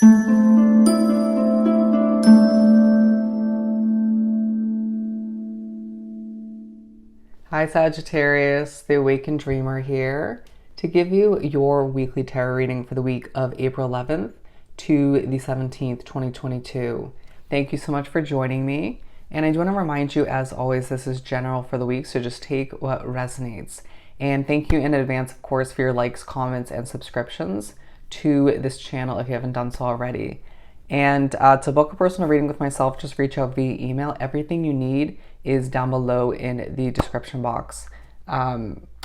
Hi Sagittarius, the Awakened Dreamer here to give you your weekly tarot reading for the week of April 11th to the 17th, 2022. Thank you so much for joining me. And I do want to remind you, as always, this is general for the week, so just take what resonates. And thank you in advance, of course, for your likes, comments, and subscriptions to this channel if you haven't done so already. And to book a personal reading with myself, just reach out via email. Everything you need is down below in the description box. I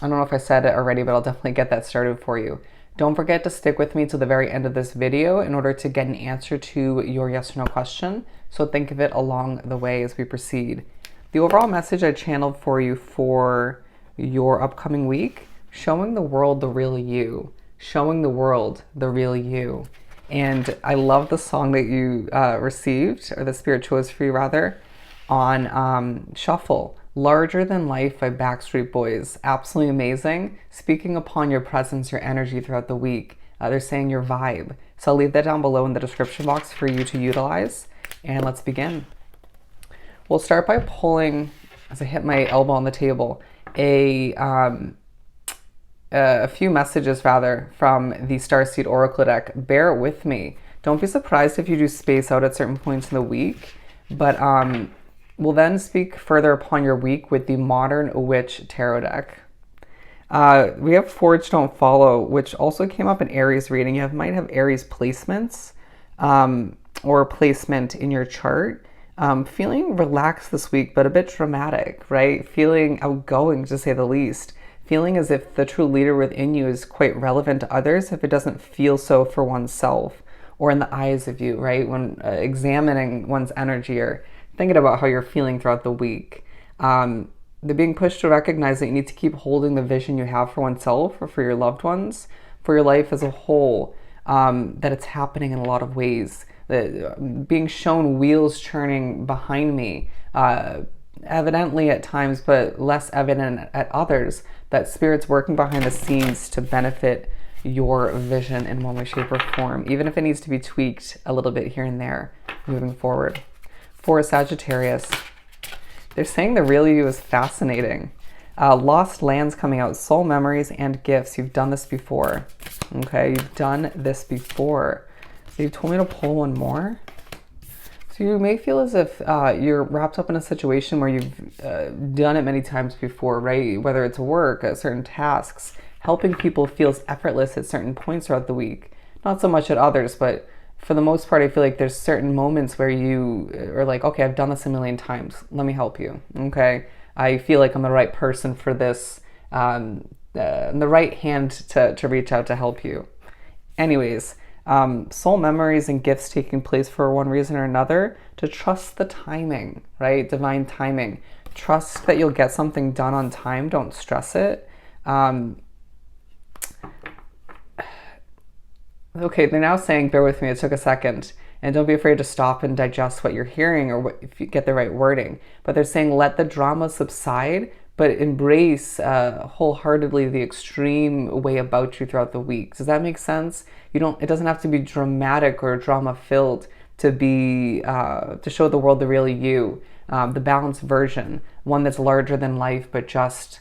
don't know if I said it already, but I'll definitely get that started for you. Don't forget to stick with me to the very end of this video in order to get an answer to your yes or no question. So think of it along the way as we proceed. The overall message I channeled for you for your upcoming week: showing the world the real you. Showing the world the real you. And I love the song that you received, or the spirit chose for you rather, on Shuffle. Larger Than Life by Backstreet Boys. Absolutely amazing. Speaking upon your presence, your energy throughout the week. They're saying your vibe. So I'll leave that down below in the description box for you to utilize. And let's begin. We'll start by pulling, as I hit my elbow on the table, a few messages rather from the Starseed Oracle deck. Bear with me. Don't be surprised if you do space out at certain points in the week, but we'll then speak further upon your week with the Modern Witch Tarot deck. We have Forge Don't Follow, which also came up in Aries reading. You might have Aries placements or placement in your chart. Feeling relaxed this week, but a bit dramatic, right? Feeling outgoing, to say the least. Feeling as if the true leader within you is quite relevant to others if it doesn't feel so for oneself or in the eyes of you, right? When examining one's energy or thinking about how you're feeling throughout the week. They're being pushed to recognize that you need to keep holding the vision you have for oneself or for your loved ones, for your life as a whole, that it's happening in a lot of ways. Being shown wheels churning behind me, evidently at times, but less evident at others, that Spirit's working behind the scenes to benefit your vision in one way, shape, or form, even if it needs to be tweaked a little bit here and there moving forward. For Sagittarius, they're saying the real you is fascinating. Lost lands coming out, soul memories and gifts. You've done this before. Okay, you've done this before. So you've told me to pull one more. So you may feel as if you're wrapped up in a situation where you've done it many times before, right? Whether it's work, certain tasks, helping people feels effortless at certain points throughout the week. Not so much at others, but for the most part, I feel like there's certain moments where you are like, okay, I've done this a million times. Let me help you, okay? I feel like I'm the right person for this, the right hand to reach out to help you. Anyways, soul memories and gifts taking place for one reason or another, to trust the timing, right? Divine timing. Trust that you'll get something done on time. Don't stress it. Okay, they're now saying, bear with me, it took a second. And don't be afraid to stop and digest what you're hearing or if you get the right wording. But they're saying, let the drama subside, but embrace wholeheartedly the extreme way about you throughout the week. Does that make sense? It doesn't have to be dramatic or drama filled to be to show the world the real you, the balanced version, one that's larger than life, but just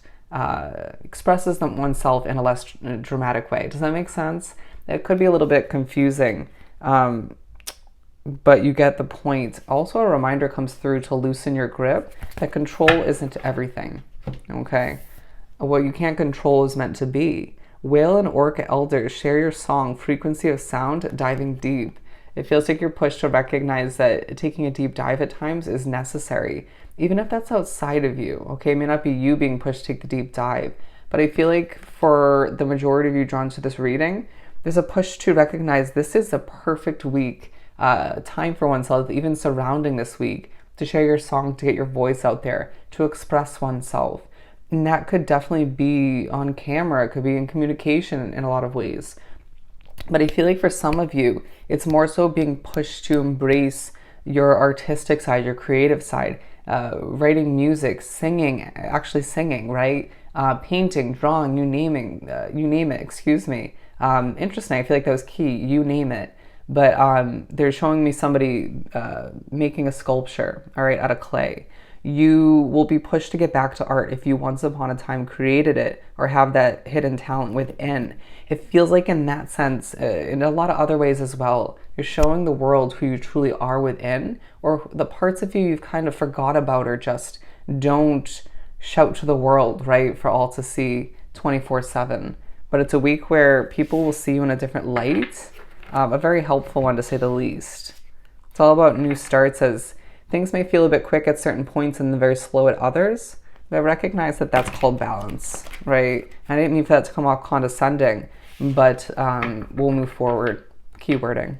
expresses them oneself in a less dramatic way. Does that make sense? It could be a little bit confusing, but you get the point. Also, a reminder comes through to loosen your grip, that control isn't everything, okay? What you can't control is meant to be. Whale and Orca elders, share your song, frequency of sound, diving deep. It feels like you're pushed to recognize that taking a deep dive at times is necessary, even if that's outside of you, okay? It may not be you being pushed to take the deep dive, but I feel like for the majority of you drawn to this reading, there's a push to recognize this is a perfect week, time for oneself, even surrounding this week, to share your song, to get your voice out there, to express oneself. And that could definitely be on camera. It could be in communication in a lot of ways. But I feel like for some of you, it's more so being pushed to embrace your artistic side, your creative side, writing music, singing, actually singing, right? Painting, drawing, you name it, excuse me. Interesting, I feel like that was key, you name it. but they're showing me somebody making a sculpture, all right, out of clay. You will be pushed to get back to art if you once upon a time created it or have that hidden talent within. It feels like in that sense, in a lot of other ways as well, you're showing the world who you truly are within, or the parts of you you've kind of forgot about or just don't shout to the world, right, for all to see 24/7. But it's a week where people will see you in a different light, a very helpful one to say the least. It's all about new starts, as things may feel a bit quick at certain points and very slow at others, but I recognize that that's called balance, right? I didn't mean for that to come off condescending, but we'll move forward. Keywording.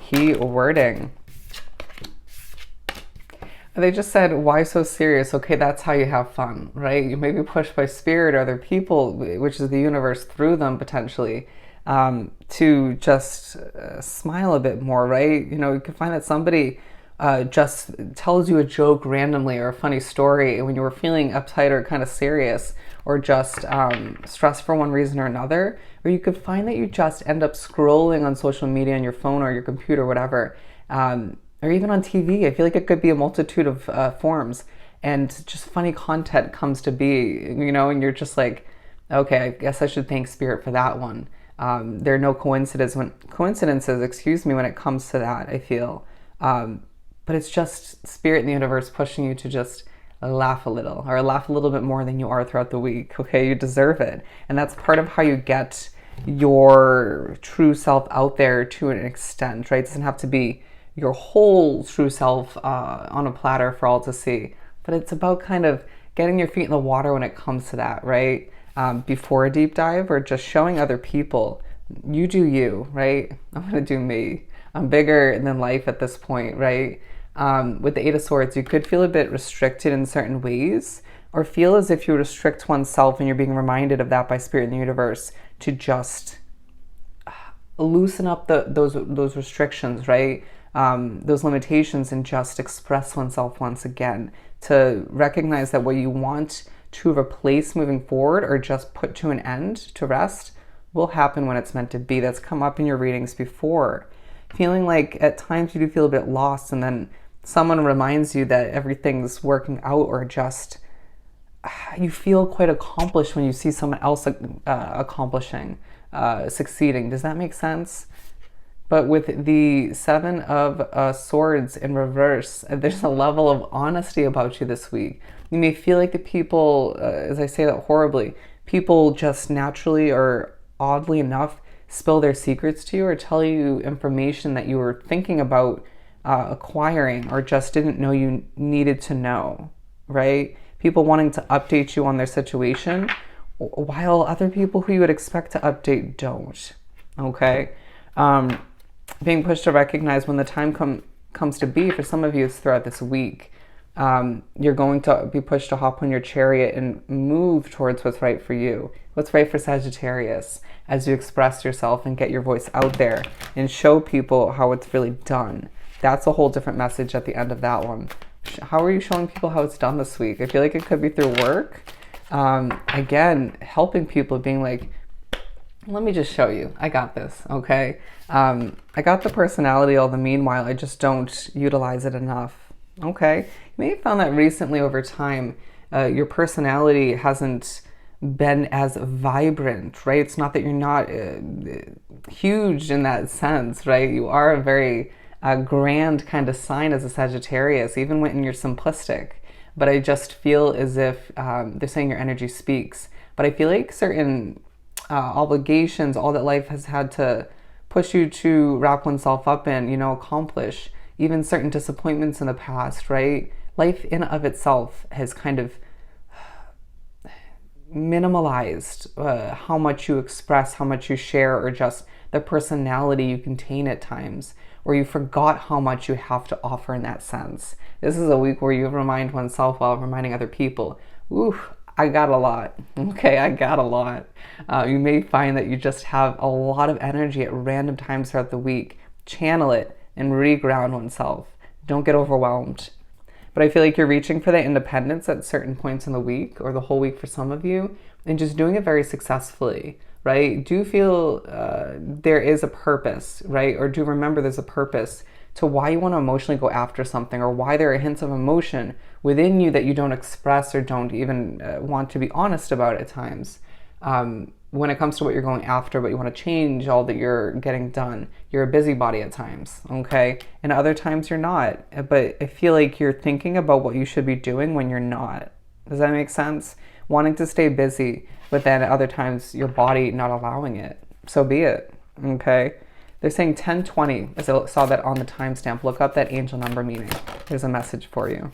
Keywording. They just said, why so serious? Okay, that's how you have fun, right? You may be pushed by spirit or other people, which is the universe through them potentially, to just smile a bit more, right? You know, you can find that somebody just tells you a joke randomly or a funny story when you were feeling uptight or kind of serious or just stressed for one reason or another. Or you could find that you just end up scrolling on social media on your phone or your computer, whatever, or even on TV. I feel like it could be a multitude of forms, and just funny content comes to be, you know, and you're just like, okay, I guess I should thank spirit for that one. There are no coincidences, excuse me, when it comes to that, I feel. But it's just spirit in the universe pushing you to just laugh a little, or laugh a little bit more than you are throughout the week. Okay, you deserve it. And that's part of how you get your true self out there to an extent, right? It doesn't have to be your whole true self on a platter for all to see. But it's about kind of getting your feet in the water when it comes to that, right? Before a deep dive, or just showing other people, you do you, right? I'm going to do me. I'm bigger than life at this point, right? With the Eight of Swords, you could feel a bit restricted in certain ways, or feel as if you restrict oneself and you're being reminded of that by spirit in the universe to just loosen up those restrictions, right? Those limitations, and just express oneself once again, to recognize that what you want to replace moving forward or just put to an end, to rest, will happen when it's meant to be. That's come up in your readings before. Feeling like at times you do feel a bit lost, and then someone reminds you that everything's working out, or just you feel quite accomplished when you see someone else accomplishing, succeeding. Does that make sense? But with the Seven of Swords in reverse, there's a level of honesty about you this week. You may feel like the people, as I say that horribly, people just naturally or oddly enough spill their secrets to you, or tell you information that you were thinking about acquiring, or just didn't know you needed to know, right? People wanting to update you on their situation, while other people who you would expect to update don't, okay? Being pushed to recognize when the time comes to be, for some of you it's throughout this week, you're going to be pushed to hop on your chariot and move towards what's right for you, what's right for Sagittarius, as you express yourself and get your voice out there and show people how it's really done. That's a whole different message at the end of that one. How are you showing people how it's done this week? I feel like it could be through work. Again, helping people, being like, let me just show you. I got this, okay? I got the personality, all the meanwhile, I just don't utilize it enough. Okay? You may have found that recently over time, your personality hasn't been as vibrant, right? It's not that you're not huge in that sense, right? You are a very grand kind of sign as a Sagittarius, even when you're simplistic. But I just feel as if they're saying your energy speaks. But I feel like certain obligations, all that life has had to push you to wrap oneself up in, you know, accomplish, even certain disappointments in the past, right? Life in of itself has kind of minimalized how much you express, how much you share, or just the personality you contain at times, or you forgot how much you have to offer in that sense. This is a week where you remind oneself while reminding other people, ooh, I got a lot. Okay, I got a lot. You may find that you just have a lot of energy at random times throughout the week. Channel it and reground oneself. Don't get overwhelmed. But I feel like you're reaching for that independence at certain points in the week, or the whole week for some of you, and just doing it very successfully, right? Do feel there is a purpose, right? Or do remember there's a purpose to why you want to emotionally go after something, or why there are hints of emotion within you that you don't express or don't even want to be honest about at times. When it comes to what you're going after, but you want to change all that you're getting done. You're a busybody at times, okay? And other times you're not. But I feel like you're thinking about what you should be doing when you're not. Does that make sense? Wanting to stay busy, but then at other times your body not allowing it. So be it, okay? They're saying 1020, as I saw that on the timestamp. Look up that angel number meaning. There's a message for you.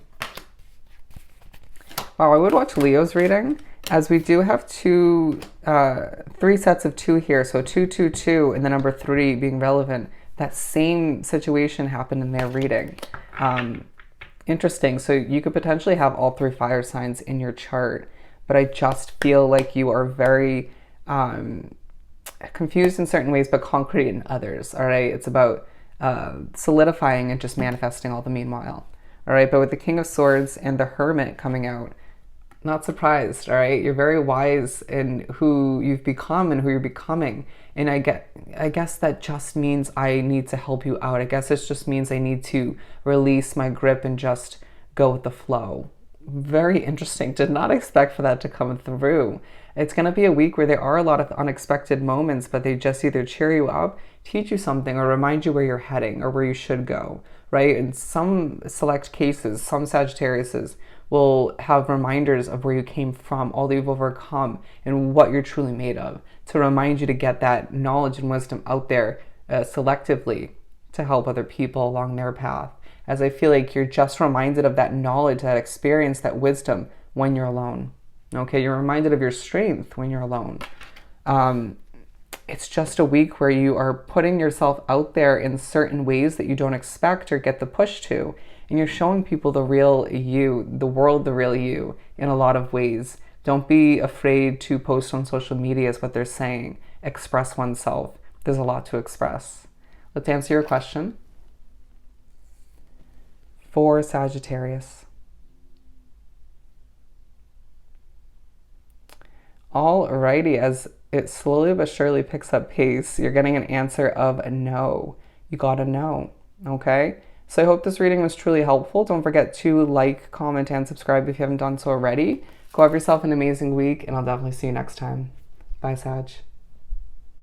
Wow, I would watch Leo's reading, as we do have three sets of 2 here. So 222 and the number 3 being relevant. That same situation happened in their reading. Interesting. So you could potentially have all 3 fire signs in your chart, but I just feel like you are very confused in certain ways, but concrete in others. All right. It's about solidifying and just manifesting all the meanwhile. All right. But with the King of Swords and the Hermit coming out, not surprised. All right. You're very wise in who you've become and who you're becoming. And I guess that just means I need to help you out. I guess this just means I need to release my grip and just go with the flow. Very interesting. Did not expect for that to come through. It's going to be a week where there are a lot of unexpected moments, but they just either cheer you up, teach you something, or remind you where you're heading or where you should go, right? In some select cases, some Sagittariuses will have reminders of where you came from, all that you've overcome, and what you're truly made of, to remind you to get that knowledge and wisdom out there selectively to help other people along their path. As I feel like you're just reminded of that knowledge, that experience, that wisdom when you're alone. Okay, you're reminded of your strength when you're alone. It's just a week where you are putting yourself out there in certain ways that you don't expect or get the push to. And you're showing people the real you, the world, the real you in a lot of ways. Don't be afraid to post on social media is what they're saying. Express oneself. There's a lot to express. Let's answer your question. For Sagittarius. Alrighty, as it slowly but surely picks up pace, you're getting an answer of a no. You gotta know, okay? So I hope this reading was truly helpful. Don't forget to like, comment, and subscribe if you haven't done so already. Go have yourself an amazing week, and I'll definitely see you next time. Bye, Sag.